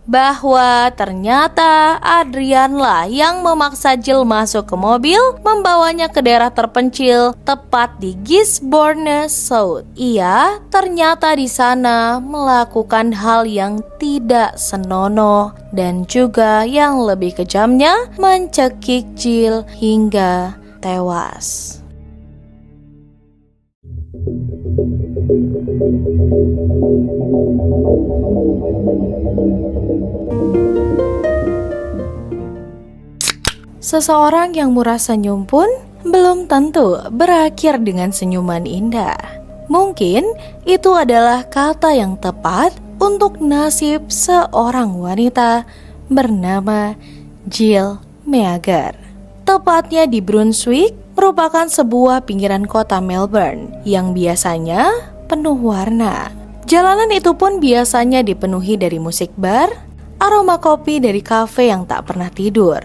bahwa ternyata Adrianlah yang memaksa Jill masuk ke mobil, membawanya ke daerah terpencil tepat di Gisborne South. Ia ternyata di sana melakukan hal yang tidak senonoh dan juga yang lebih kejamnya mencekik Jill hingga tewas. Seseorang yang murah senyum pun belum tentu berakhir dengan senyuman indah. Mungkin itu adalah kata yang tepat untuk nasib seorang wanita bernama Jill Meagher. Tepatnya di Brunswick, merupakan sebuah pinggiran kota Melbourne yang biasanya penuh warna. Jalanan itu pun biasanya dipenuhi dari musik bar, aroma kopi dari kafe yang tak pernah tidur.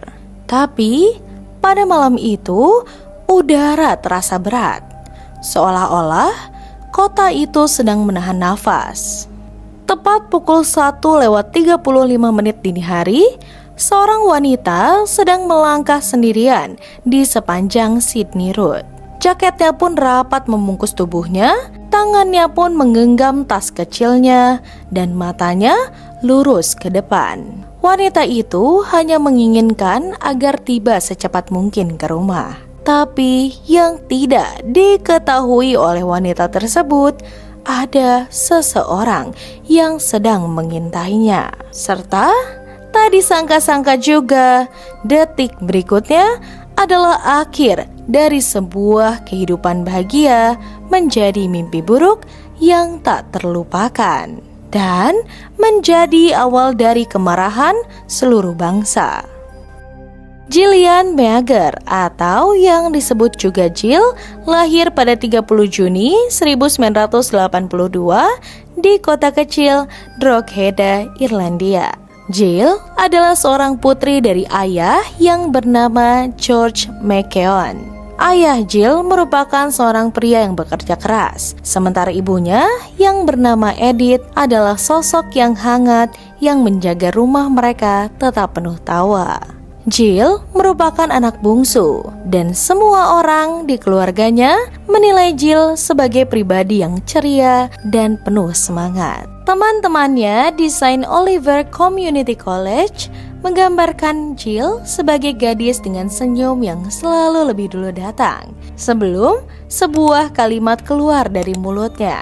Tapi pada malam itu udara terasa berat, seolah-olah kota itu sedang menahan nafas. Tepat pukul 1:35 dini hari, seorang wanita sedang melangkah sendirian di sepanjang Sydney Road. Jaketnya pun rapat membungkus tubuhnya, tangannya pun menggenggam tas kecilnya, dan matanya lurus ke depan. Wanita itu hanya menginginkan agar tiba secepat mungkin ke rumah. Tapi yang tidak diketahui oleh wanita tersebut, ada seseorang yang sedang mengintainya. Serta tak disangka-sangka juga, detik berikutnya adalah akhir dari sebuah kehidupan bahagia menjadi mimpi buruk yang tak terlupakan. Dan menjadi awal dari kemarahan seluruh bangsa. Gillian Meagher atau yang disebut juga Jill lahir pada 30 Juni 1982 di kota kecil Drogheda, Irlandia. Jill adalah seorang putri dari ayah yang bernama George McKeown. Ayah Jill merupakan seorang pria yang bekerja keras, sementara ibunya yang bernama Edith adalah sosok yang hangat yang menjaga rumah mereka tetap penuh tawa. Jill merupakan anak bungsu dan semua orang di keluarganya menilai Jill sebagai pribadi yang ceria dan penuh semangat. Teman-temannya di St. Oliver Community College menggambarkan Jill sebagai gadis dengan senyum yang selalu lebih dulu datang sebelum sebuah kalimat keluar dari mulutnya.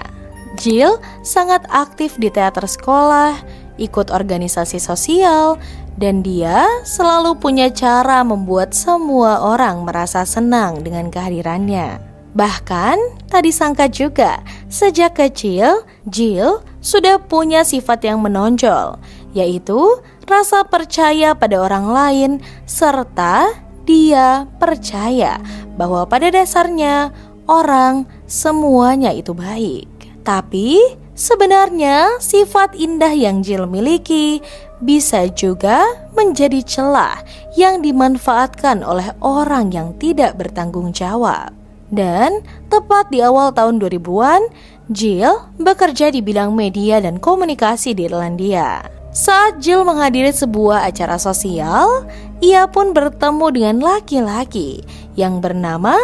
Jill sangat aktif di teater sekolah, ikut organisasi sosial, dan dia selalu punya cara membuat semua orang merasa senang dengan kehadirannya. Bahkan tak disangka juga, sejak kecil Jill sudah punya sifat yang menonjol, yaitu rasa percaya pada orang lain, serta dia percaya bahwa pada dasarnya orang semuanya itu baik. Tapi sebenarnya sifat indah yang Jill miliki bisa juga menjadi celah yang dimanfaatkan oleh orang yang tidak bertanggung jawab. Dan tepat di awal tahun 2000-an, Jill bekerja di bidang media dan komunikasi di Irlandia. Saat Jill menghadiri sebuah acara sosial, ia pun bertemu dengan laki-laki yang bernama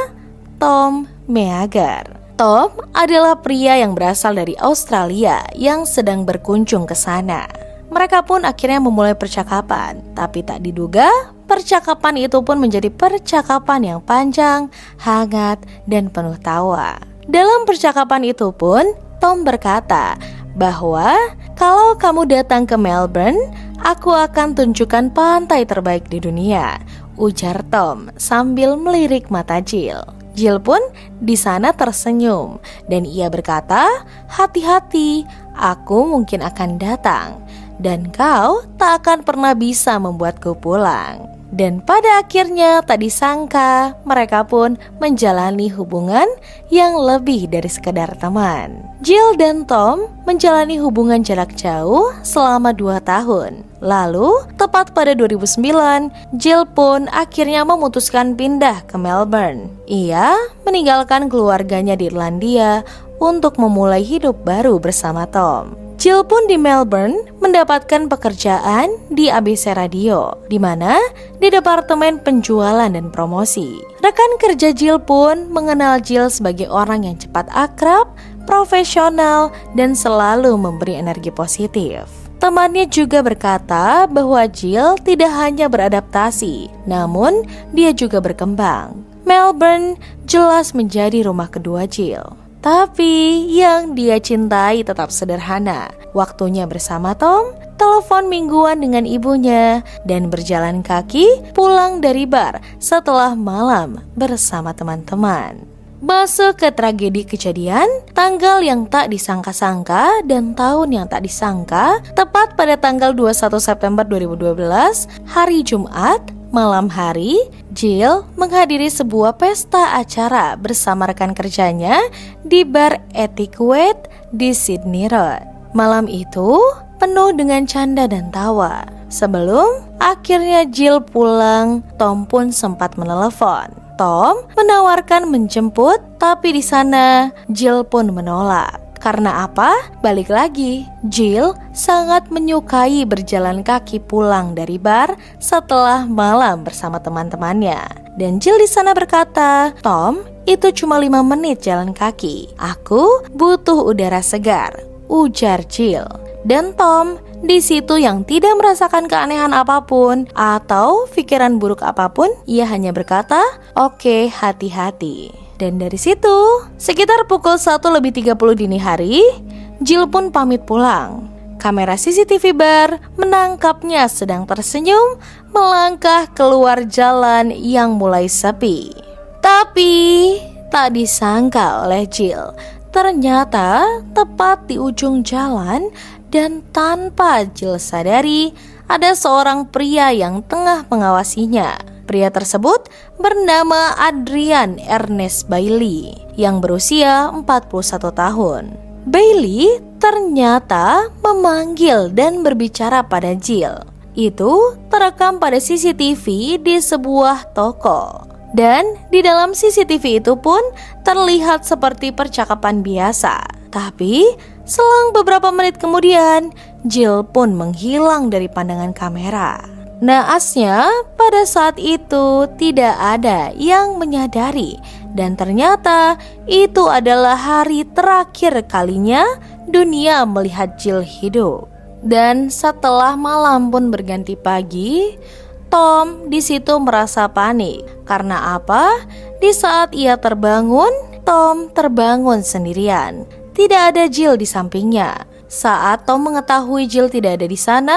Tom Meagher. Tom adalah pria yang berasal dari Australia yang sedang berkunjung ke sana. Mereka pun akhirnya memulai percakapan, tapi tak diduga percakapan itu pun menjadi percakapan yang panjang, hangat, dan penuh tawa. Dalam percakapan itu pun, Tom berkata bahwa kalau kamu datang ke Melbourne, aku akan tunjukkan pantai terbaik di dunia, ujar Tom sambil melirik mata Jill. Jill pun di sana tersenyum dan ia berkata, "Hati-hati, aku mungkin akan datang dan kau tak akan pernah bisa membuatku pulang." Dan pada akhirnya tak disangka mereka pun menjalani hubungan yang lebih dari sekedar teman. Jill dan Tom menjalani hubungan jarak jauh selama 2 tahun. Lalu tepat pada 2009, Jill pun akhirnya memutuskan pindah ke Melbourne. Ia meninggalkan keluarganya di Irlandia untuk memulai hidup baru bersama Tom. Jill pun di Melbourne mendapatkan pekerjaan di ABC Radio, di mana di Departemen Penjualan dan Promosi. Rekan kerja Jill pun mengenal Jill sebagai orang yang cepat akrab, profesional, dan selalu memberi energi positif. Temannya juga berkata bahwa Jill tidak hanya beradaptasi, namun dia juga berkembang. Melbourne jelas menjadi rumah kedua Jill. Tapi yang dia cintai tetap sederhana. Waktunya bersama Tom, telepon mingguan dengan ibunya, dan berjalan kaki pulang dari bar setelah malam bersama teman-teman. Masuk ke tragedi kejadian, tanggal yang tak disangka-sangka dan tahun yang tak disangka, tepat pada tanggal 21 September 2012, hari Jumat, malam hari, Jill menghadiri sebuah pesta acara bersama rekan kerjanya di bar Etiquette di Sydney Road. Malam itu penuh dengan canda dan tawa. Sebelum akhirnya Jill pulang, Tom pun sempat menelepon. Tom menawarkan menjemput, tapi di sana Jill pun menolak. Karena apa? Balik lagi, Jill sangat menyukai berjalan kaki pulang dari bar setelah malam bersama teman-temannya. Dan Jill di sana berkata, "Tom, itu cuma 5 menit jalan kaki. Aku butuh udara segar," ujar Jill. Dan Tom di situ yang tidak merasakan keanehan apapun atau pikiran buruk apapun, ia hanya berkata, "Oke, hati-hati." Dan dari situ, sekitar pukul 1:30 dini hari, Jill pun pamit pulang. Kamera CCTV bar menangkapnya sedang tersenyum melangkah keluar jalan yang mulai sepi. Tapi tak disangka oleh Jill, ternyata tepat di ujung jalan dan tanpa Jill sadari, ada seorang pria yang tengah mengawasinya. Pria tersebut bernama Adrian Ernest Bailey yang berusia 41 tahun. Bailey ternyata memanggil dan berbicara pada Jill. Itu terekam pada CCTV di sebuah toko. Dan di dalam CCTV itu pun terlihat seperti percakapan biasa. Tapi selang beberapa menit kemudian, Jill pun menghilang dari pandangan kamera. Naasnya, pada saat itu tidak ada yang menyadari dan ternyata itu adalah hari terakhir kalinya dunia melihat Jill hidup. Dan setelah malam pun berganti pagi, Tom di situ merasa panik. Karena apa? Di saat ia terbangun, Tom terbangun sendirian. Tidak ada Jill di sampingnya. Saat Tom mengetahui Jill tidak ada di sana,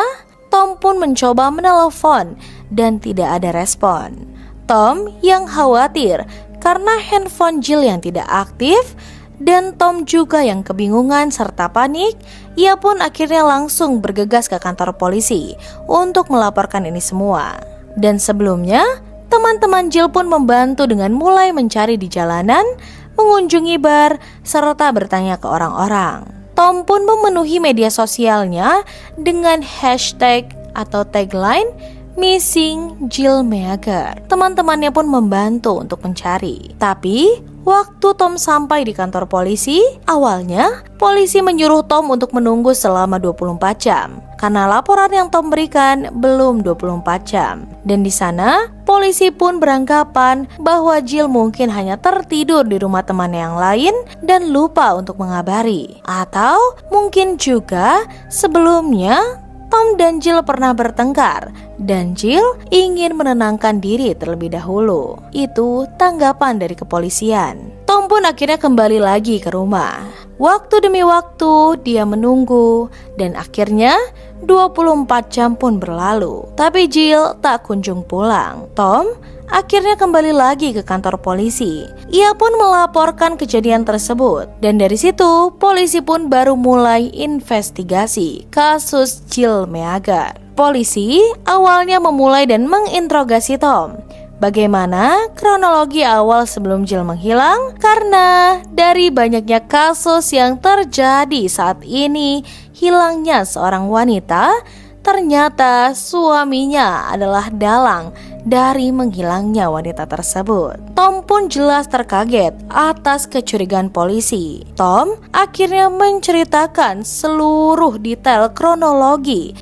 Tom pun mencoba menelepon dan tidak ada respon. Tom yang khawatir karena handphone Jill yang tidak aktif dan Tom juga yang kebingungan serta panik, ia pun akhirnya langsung bergegas ke kantor polisi untuk melaporkan ini semua. Dan sebelumnya, teman-teman Jill pun membantu dengan mulai mencari di jalanan, mengunjungi bar, serta bertanya ke orang-orang. Tom pun memenuhi media sosialnya dengan hashtag atau tagline Missing Jill Meagher. Teman-temannya pun membantu untuk mencari. Tapi waktu Tom sampai di kantor polisi, awalnya polisi menyuruh Tom untuk menunggu selama 24 jam. Karena laporan yang Tom berikan belum 24 jam. Dan di sana, polisi pun beranggapan bahwa Jill mungkin hanya tertidur di rumah teman yang lain dan lupa untuk mengabari. Atau mungkin juga sebelumnya Tom dan Jill pernah bertengkar dan Jill ingin menenangkan diri terlebih dahulu. Itu tanggapan dari kepolisian. Tom pun akhirnya kembali lagi ke rumah. Waktu demi waktu dia menunggu dan akhirnya 24 jam pun berlalu. Tapi Jill tak kunjung pulang. Tom akhirnya kembali lagi ke kantor polisi. Ia pun melaporkan kejadian tersebut. Dan dari situ polisi pun baru mulai investigasi kasus Jill Meagher. Polisi awalnya memulai dan menginterogasi Tom. Bagaimana kronologi awal sebelum Jill menghilang? Karena dari banyaknya kasus yang terjadi saat ini hilangnya seorang wanita, ternyata suaminya adalah dalang dari menghilangnya wanita tersebut. Tom pun jelas terkaget atas kecurigaan polisi. Tom akhirnya menceritakan seluruh detail kronologi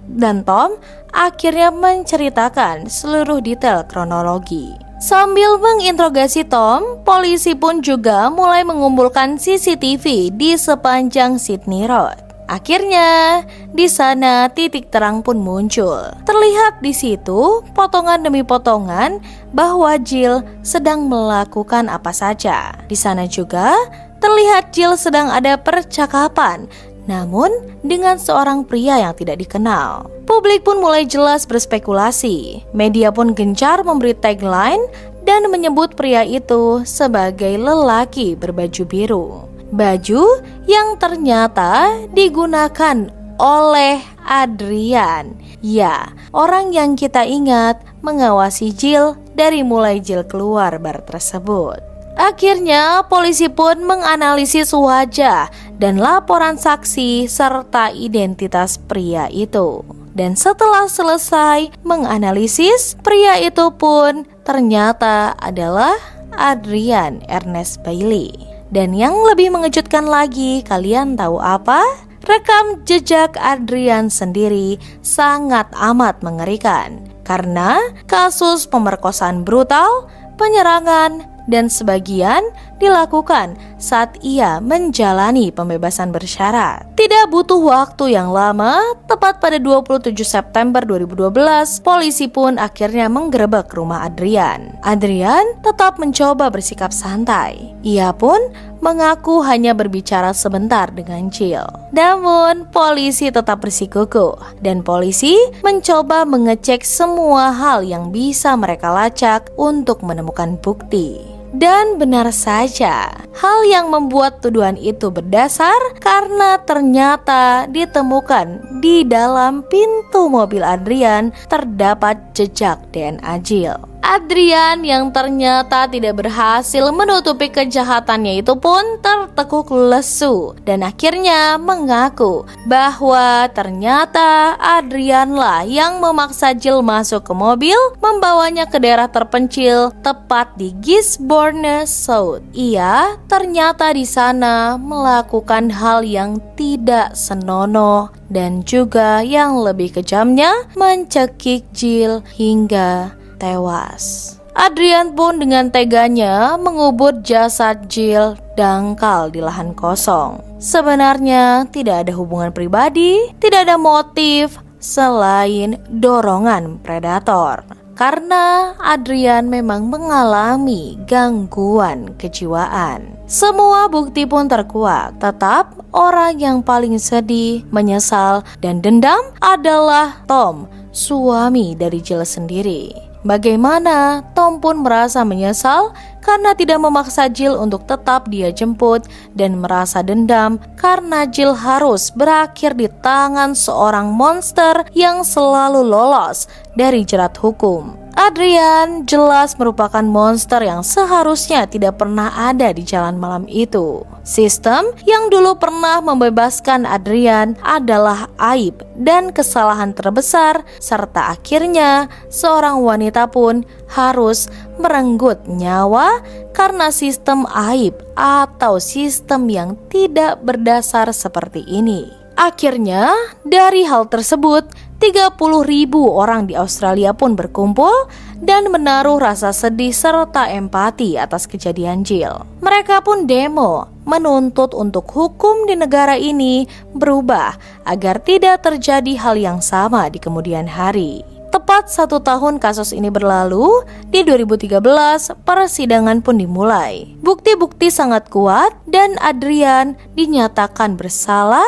Sambil menginterogasi Tom, polisi pun juga mulai mengumpulkan CCTV di sepanjang Sydney Road. Akhirnya, di sana titik terang pun muncul. Terlihat di situ potongan demi potongan bahwa Jill sedang melakukan apa saja. Di sana juga terlihat Jill sedang ada percakapan, namun dengan seorang pria yang tidak dikenal. Publik pun mulai jelas berspekulasi. Media pun gencar memberi tagline dan menyebut pria itu sebagai lelaki berbaju biru. Baju yang ternyata digunakan oleh Adrian. Ya, orang yang kita ingat mengawasi Jill dari mulai Jill keluar bar tersebut. Akhirnya polisi pun menganalisis wajah dan laporan saksi serta identitas pria itu. Dan setelah selesai menganalisis, pria itu pun ternyata adalah Adrian Ernest Bailey. Dan yang lebih mengejutkan lagi, kalian tahu apa? Rekam jejak Adrian sendiri sangat amat mengerikan. Karena kasus pemerkosaan brutal, penyerangan, dan sebagian dilakukan saat ia menjalani pembebasan bersyarat. Tidak butuh waktu yang lama, tepat pada 27 September 2012, polisi pun akhirnya menggerebek rumah Adrian. Adrian tetap mencoba bersikap santai. Ia pun mengaku hanya berbicara sebentar dengan Jill. Namun, polisi tetap bersikukuh dan polisi mencoba mengecek semua hal yang bisa mereka lacak untuk menemukan bukti. Dan benar saja, hal yang membuat tuduhan itu berdasar karena ternyata ditemukan di dalam pintu mobil Adrian terdapat jejak DNA Jill. Adrian yang ternyata tidak berhasil menutupi kejahatannya itu pun tertekuk lesu dan akhirnya mengaku bahwa ternyata Adrianlah yang memaksa Jill masuk ke mobil, membawanya ke daerah terpencil tepat di Gisborne South. Ia ternyata di sana melakukan hal yang tidak senonoh dan juga yang lebih kejamnya mencekik Jill hingga tewas. Adrian pun dengan teganya mengubur jasad Jill dangkal di lahan kosong. Sebenarnya tidak ada hubungan pribadi, tidak ada motif selain dorongan predator. Karena Adrian memang mengalami gangguan kejiwaan. Semua bukti pun terkuak, tetap orang yang paling sedih, menyesal, dan dendam adalah Tom, suami dari Jill sendiri. Bagaimana Tom pun merasa menyesal karena tidak memaksa Jill untuk tetap dia jemput dan merasa dendam karena Jill harus berakhir di tangan seorang monster yang selalu lolos dari jerat hukum. Adrian jelas merupakan monster yang seharusnya tidak pernah ada di jalan malam itu. Sistem yang dulu pernah membebaskan Adrian adalah aib dan kesalahan terbesar, serta akhirnya seorang wanita pun harus merenggut nyawa karena sistem aib atau sistem yang tidak berdasar seperti ini. Akhirnya, dari hal tersebut, 30.000 orang di Australia pun berkumpul dan menaruh rasa sedih serta empati atas kejadian Jill. Mereka pun demo menuntut untuk hukum di negara ini berubah agar tidak terjadi hal yang sama di kemudian hari. Tepat 1 tahun kasus ini berlalu, di 2013 persidangan pun dimulai. Bukti-bukti sangat kuat dan Adrian dinyatakan bersalah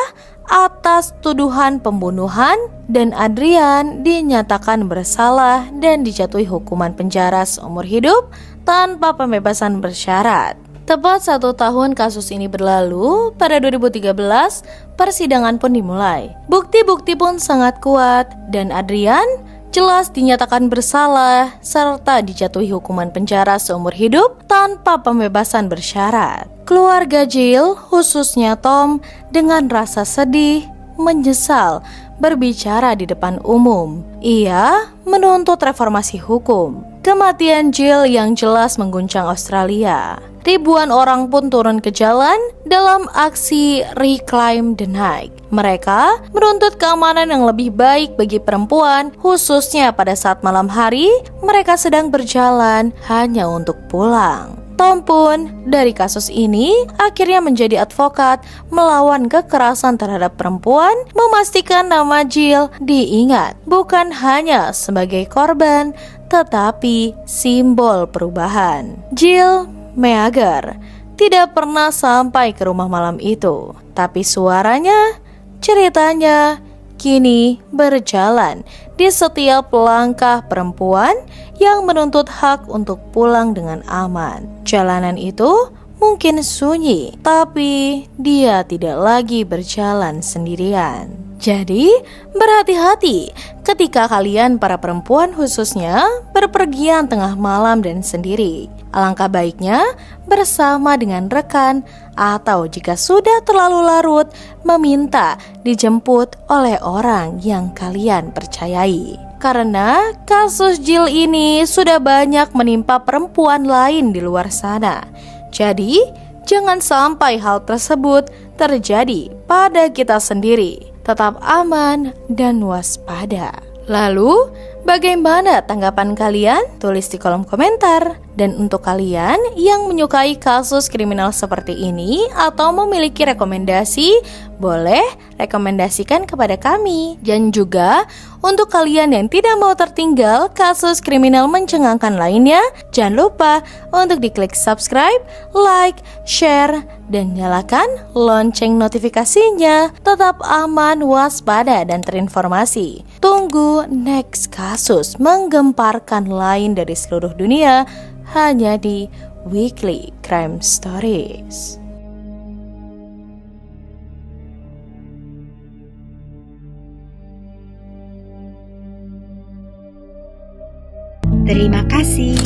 atas tuduhan pembunuhan dan Adrian dinyatakan bersalah dan dijatuhi hukuman penjara seumur hidup tanpa pembebasan bersyarat. Tepat 1 tahun kasus ini berlalu, pada 2013 persidangan pun dimulai. Bukti-bukti pun sangat kuat dan Adrian jelas dinyatakan bersalah serta dijatuhi hukuman penjara seumur hidup tanpa pembebasan bersyarat. Keluarga Jill, khususnya Tom, dengan rasa sedih, menyesal berbicara di depan umum. Ia menuntut reformasi hukum. Kematian Jill yang jelas mengguncang Australia. Ribuan orang pun turun ke jalan dalam aksi Reclaim the Night. Mereka menuntut keamanan yang lebih baik bagi perempuan, khususnya pada saat malam hari mereka sedang berjalan hanya untuk pulang. Tom pun dari kasus ini akhirnya menjadi advokat melawan kekerasan terhadap perempuan, memastikan nama Jill diingat bukan hanya sebagai korban, tetapi simbol perubahan. Jill Meagher tidak pernah sampai ke rumah malam itu, tapi suaranya, ceritanya kini berjalan di setiap langkah perempuan yang menuntut hak untuk pulang dengan aman. Jalanan itu mungkin sunyi, tapi dia tidak lagi berjalan sendirian. Jadi, berhati-hati ketika kalian para perempuan khususnya berpergian tengah malam dan sendiri. Alangkah baiknya bersama dengan rekan atau jika sudah terlalu larut, meminta dijemput oleh orang yang kalian percayai. Karena kasus Jill ini sudah banyak menimpa perempuan lain di luar sana. Jadi, jangan sampai hal tersebut terjadi pada kita sendiri. Tetap aman dan waspada. Lalu, bagaimana tanggapan kalian? Tulis di kolom komentar. Dan untuk kalian yang menyukai kasus kriminal seperti ini atau memiliki rekomendasi, boleh rekomendasikan kepada kami. Dan juga untuk kalian yang tidak mau tertinggal kasus kriminal mencengangkan lainnya, jangan lupa untuk diklik subscribe, like, share, dan nyalakan lonceng notifikasinya. Tetap aman, waspada, dan terinformasi. Tunggu next kasus menggemparkan lain dari seluruh dunia hanya di Weekly Crime Stories. Terima kasih.